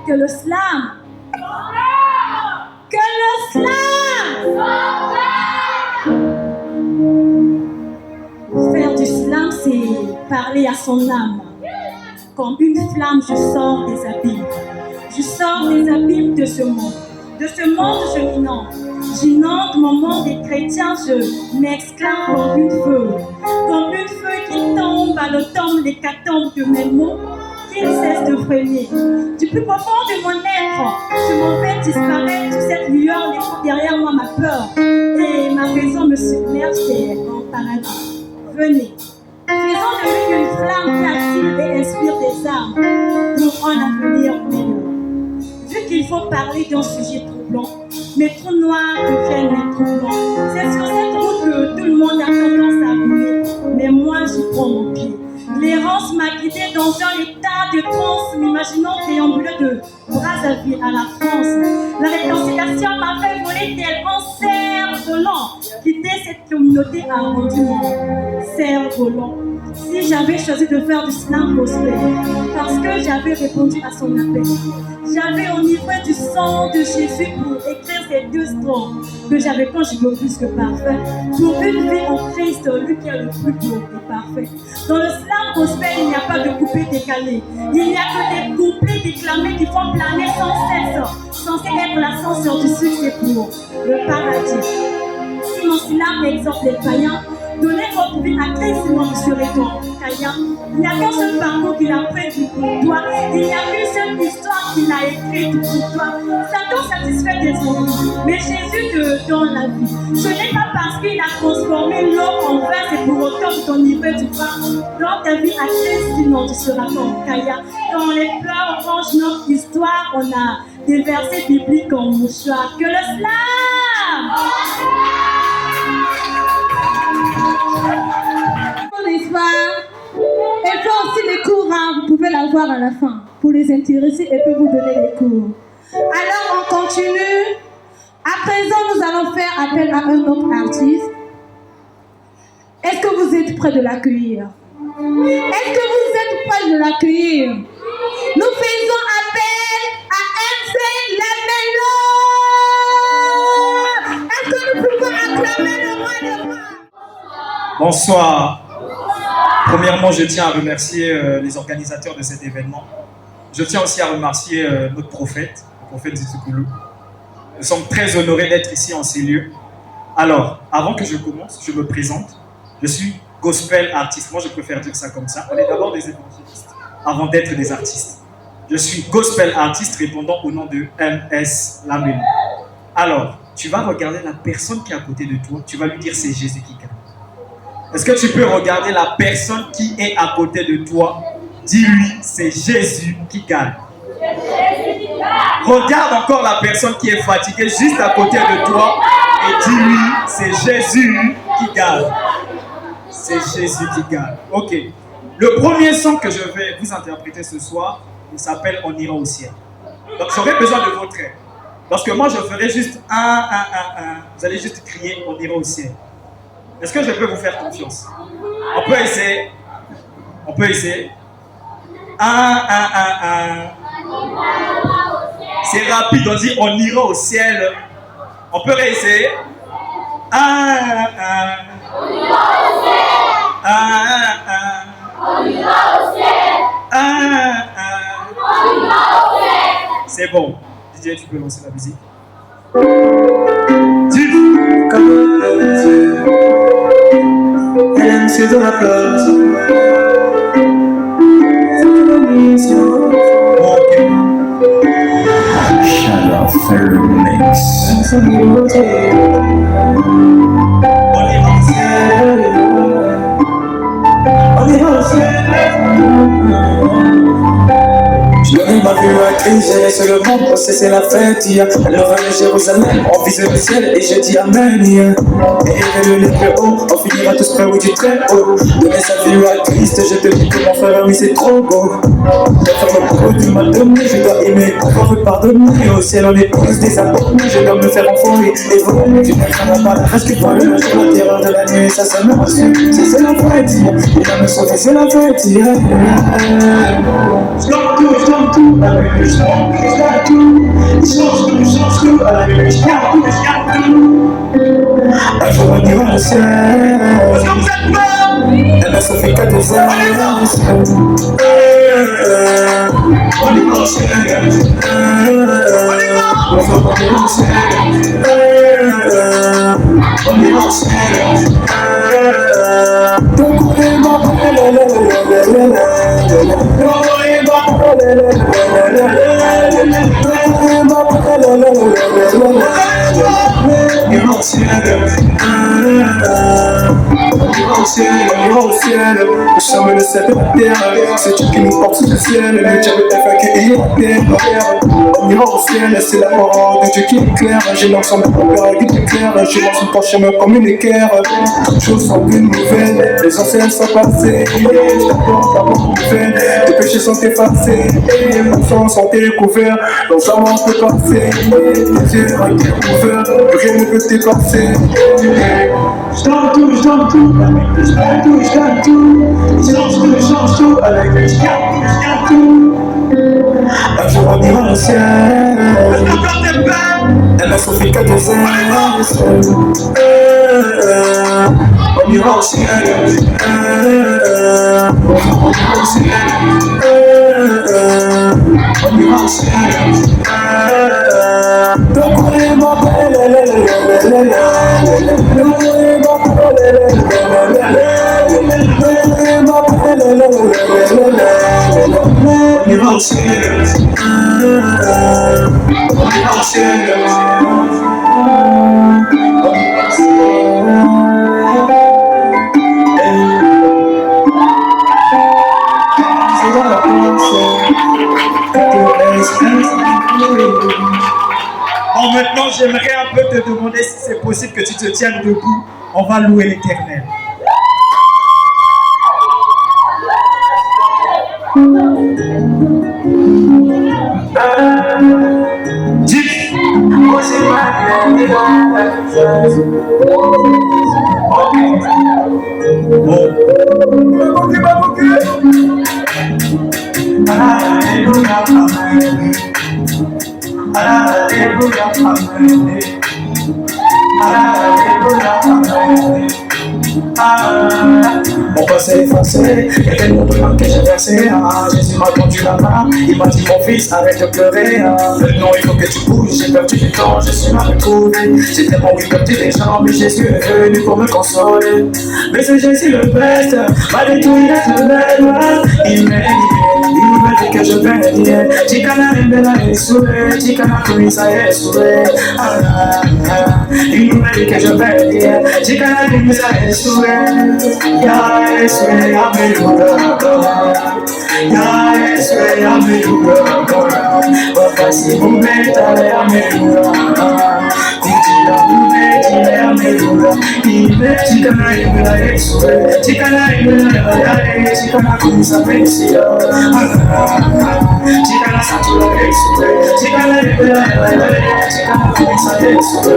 Que le slam. Que le slam. Faire du slam, c'est parler à son âme. Comme une flamme, je sors des abîmes. Je sors des abîmes de ce monde. De ce monde, je m'inonde. J'inonde mon monde des chrétiens, je m'exclame comme une feuille. Comme une feuille qui tombe à l'automne, l'hécatombe de mes mots, qui ne cesse de frémir. Du plus profond de mon être, je m'en vais disparaître. Toute cette lueur laisse derrière moi ma peur. Et ma raison me submerge, c'est en paradis. Venez, faisons de lui une flamme qui attire et inspire des âmes pour un avenir meilleur. Vu qu'il faut parler d'un sujet troublant, mes trous noirs deviennent mes trous blancs. C'est sur cette route que tout le monde a tendance à rouler, mais moi j'y prends mon pied. L'errance m'a guidé dans un état de transe, m'imaginant déambuler de Brazzaville à la France. La réconciliation m'a fait voler tel un cerf-volant. Quitter cette communauté a rendu mon cerf-volant. Si j'avais choisi de faire du slam gospel, parce que j'avais répondu à son appel, j'avais enivré du sang de Jésus pour écrire ces deux strophes que j'avais conjuguées plus que parfait. Pour une vie en Christ, lui qui est le plus beau et parfait. Dans le slam gospel, il n'y a pas de couplet décalé. Il n'y a que des couplets déclamés qui font planer sans cesse, censé être l'ascenseur du succès pour le paradis. Si mon slam exhorte les païens, donnez votre vie à Christ, sinon vous serez donc caïen. Il n'y a qu'un seul parcours qu'il a prévu pour toi. Il n'y a qu'une seule histoire qu'il a écrite pour toi. Satan satisfait des envies, mais Jésus te donne la vie. Ce n'est pas parce qu'il a transformé l'eau en vin, c'est pour autant que ton niveau du vin. Dans ta vie à Christ, sinon tu seras comme caïen. Quand les pleurs rangent notre histoire, on a des versets bibliques en mouchoir. Que le slam! Et puis aussi les cours, hein, vous pouvez la voir à la fin. Pour les intéresser, elle peut vous donner les cours. Alors on continue. À présent, nous allons faire appel à un autre artiste. Est-ce que vous êtes prêts de l'accueillir? Est-ce que vous êtes prêts de l'accueillir? Nous faisons appel à MC Lamelo. Est-ce que nous pouvons acclamer le roi de roi? Bonsoir. Premièrement, je tiens à remercier les organisateurs de cet événement. Je tiens aussi à remercier notre prophète, le prophète Zizoukoulou. Nous sommes très honorés d'être ici en ces lieux. Alors, avant que je commence, je me présente. Je suis gospel artiste. Moi, je préfère dire ça comme ça. On est d'abord des évangélistes avant d'être des artistes. Je suis gospel artiste répondant au nom de MS Lamelo. Alors, tu vas regarder la personne qui est à côté de toi. Tu vas lui dire c'est Jésus qui gagne. Est-ce que tu peux regarder la personne qui est à côté de toi? Dis-lui, c'est Jésus qui gagne. Regarde encore la personne qui est fatiguée juste à côté de toi et dis-lui, c'est Jésus qui gagne. C'est Jésus qui gagne. Ok. Le premier son que je vais vous interpréter ce soir, il s'appelle On ira au ciel. Donc j'aurai besoin de votre aide. Parce que moi je ferai juste un. Vous allez juste crier On ira au ciel. Est-ce que je peux vous faire confiance? On peut essayer. On peut essayer. C'est rapide, on dit on ira au ciel. On peut réessayer. On ira au ciel. On ira au ciel. On ira au ciel. C'est bon. DJ, tu peux lancer la musique. C'est dans la place. Chaleur fait le mix. On ira au ciel. Je donnais ma vie à Christ, j'ai laissé le monde processer la fête. Alors à Jérusalem, on vise le ciel et je dis Amen. Et élever le plus haut, on finira tous près, oui, du très haut. Donner sa vie à Christ, je te dis que mon frère, oui, c'est trop beau. Je faire le pro, tu m'as donné, je dois aimer, pouvoir me pardonner. Au ciel, on est tous des abonnés, je dois me faire enfourner. Et voler, tu n'aimeras pas la rage que pour le jour, la terreur de la nuit, ça me rassure. C'est la fête, il va me sauver, c'est la fête. Je l'entends tout. tout avec lui, je garde tout. Il change tout avec lui, je garde tout. Un jour on ira au ciel. Est-ce que vous êtes prêts? Eh ben ça fait 4 ans. On ira au ciel. On ira au ciel. Donc on est mort. On ira au ciel, le charme le sel de la terre, c'est Dieu qui nous porte sous le ciel, le diable est vaincu et il est la terre. On ira au ciel, c'est la parole de Dieu qui éclaire, j'ai l'ensemble de mon père qui t'éclaire, j'ai lancé mon chemin comme une équerre, toutes choses sont une nouvelle, les anciennes sont passées, d'abord nouvelle, tes péchés sont effacés, et nos sons sont découverts, dans un monde peut passer, tes yeux ont été ouverts, rien ne peut t'effacer. Je donne tout, je donne tout, je donne tout, je donne tout, je change tout, avec lui, je garde tout. Un jour on ira au ciel. Est-ce que encore t'es prêt? Elle a sauvé 4 ans. On ira au ciel. On ira au ciel. On ira au ciel. Donc on est mort. On ira au ciel. On ira au ciel. Bon, maintenant, j'aimerais un peu te demander si c'est possible que tu te tiennes debout. On va louer l'Éternel. Mon passé effacé, y'a tellement de mal que j'ai versé. Jésus m'a tendu la main, il m'a dit mon fils arrête de pleurer. Maintenant il faut que tu bouges, j'ai perdu du temps, je suis mal retrouvé. J'ai tellement oui perdu des gens, mais Jésus est venu pour me consoler. Mais c'est Jésus le best, malgré tout il est le même. Il m'a dit que je baigne. Chicana Embela est saoulé, Chicana Kumisa est saoulé. Il m'a dit que je baigne. Chicana Kumisa est saoulé. Ya eswe ameluka, ya eswe ameluka, wakasi mumetale ameluka, kutila mumetile ameluka, ibe chikana ibela eswe, chikana ibela yale, chikana kumisa pensia, chikana satula eswe, chikana ibela yale, chikana kumisa eswe.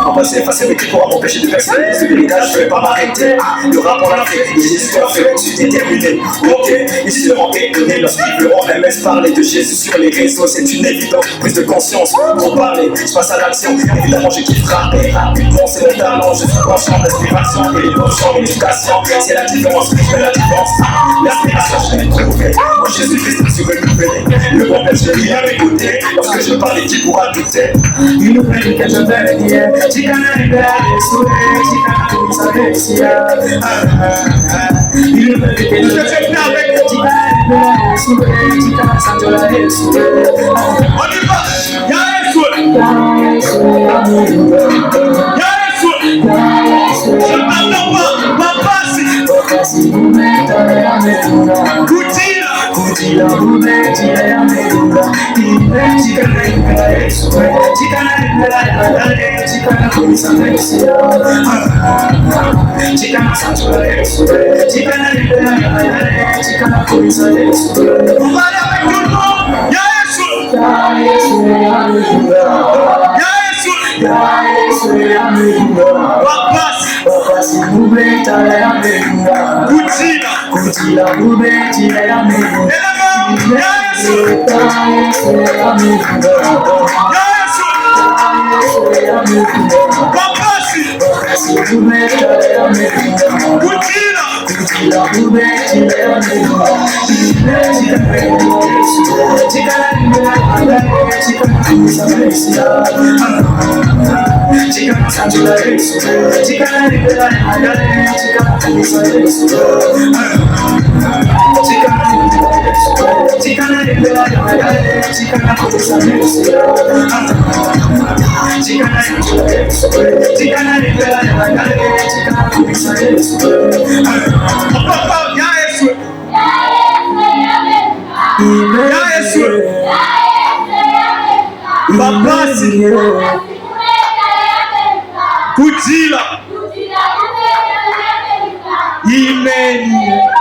On va s'effacer mais qui pourra m'empêcher de percer. Ce héritage, je vais pas m'arrêter. Le rap on l'a fait, Jésus l'a fait, je suis déterminé. Ok, ici seront étonnés lorsqu'ils verront MS parler de Jésus sur les réseaux. C'est une évidence, prise de conscience. Pour parler, je passe à l'action. Évidemment, j'ai kiffé rapper rapidement, c'est mon talent. Je suis conscient d'inspiration et l'émotion, l'éducation. C'est la différence, je fais la différence. L'inspiration, je l'ai trouvée. Moi, Jésus-Christ, je suis renouvelé. Le bon père, je l'ai bien écouté. Lorsque je parle, qui pourra douter? Il nous dit que je vais dire. Chicana Embela est saoulé, Chicana Kumisa pensia. Il me dit que je vais dire. Chicana Embela est saoulé, Chicana Sanjola est saoulé. On y va! Ya Eswe! Ya Eswe! Je m'attends pas, Papasi! Wakasi mumetale ameluka, kutila mumetile ameluka, ibe chikana Embela eswe, chikana Embela yale, chikana kumisa pensia, chikana sanjola eswe, chikana Embela yale, chikana kumisa eswe. On va aller avec tout le monde! Ya Eswe! Ya eswe ameluka, Ya Eswe! ya eswe ameluka, Papasi! wakasi mumetale ameluka, Kutila! kutila mumetile ameluka. Ya Kujila. Amen.